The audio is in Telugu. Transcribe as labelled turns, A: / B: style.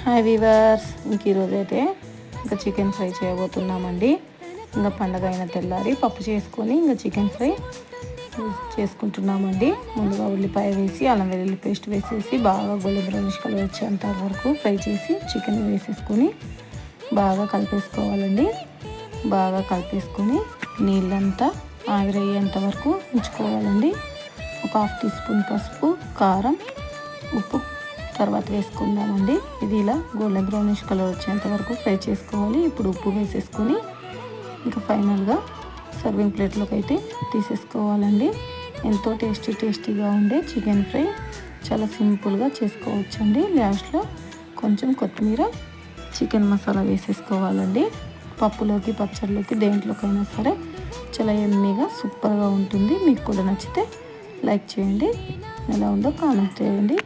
A: హాయ్ వీవర్స్, ఇంక ఈరోజు అయితే ఇంకా చికెన్ ఫ్రై చేయబోతున్నామండి. ఇంకా పండగ అయిన తెల్లారి పప్పు చేసుకొని ఇంకా చికెన్ ఫ్రై చేసుకుంటున్నామండి. ముందుగా ఉల్లిపాయ వేసి అల్లం వెల్లుల్లి పేస్ట్ వేసేసి బాగా గోల్డెన్ బ్రౌనిష్ కలర్ వచ్చేంత వరకు ఫ్రై చేసి చికెన్ వేసేసుకొని బాగా కలిపేసుకోవాలండి. బాగా కలిపేసుకొని నీళ్ళంతా ఆవిరయ్యేంత వరకు ఉంచుకోవాలండి. ఒక 1/2 టీ స్పూన్ పసుపు, కారం, ఉప్పు తర్వాత వేసుకుందామండి. ఇది ఇలా గోల్డెన్ బ్రౌనిష్ కలర్ వచ్చేంత వరకు ఫ్రై చేసుకోవాలి. ఇప్పుడు ఉప్పు వేసేసుకొని ఇంకా ఫైనల్గా సర్వింగ్ ప్లేట్లోకి అయితే తీసేసుకోవాలండి. ఎంతో టేస్టీగా ఉండే చికెన్ ఫ్రై చాలా సింపుల్గా చేసుకోవచ్చండి. లాస్ట్లో కొంచెం కొత్తిమీర, చికెన్ మసాలా వేసేసుకోవాలండి. పప్పులోకి, పచ్చడిలోకి, దేంట్లోకైనా సరే చాలా ఎమ్మీగా సూపర్గా ఉంటుంది. మీకు కూడా నచ్చితే లైక్ చేయండి, ఎలా ఉందో కామెంట్ చేయండి.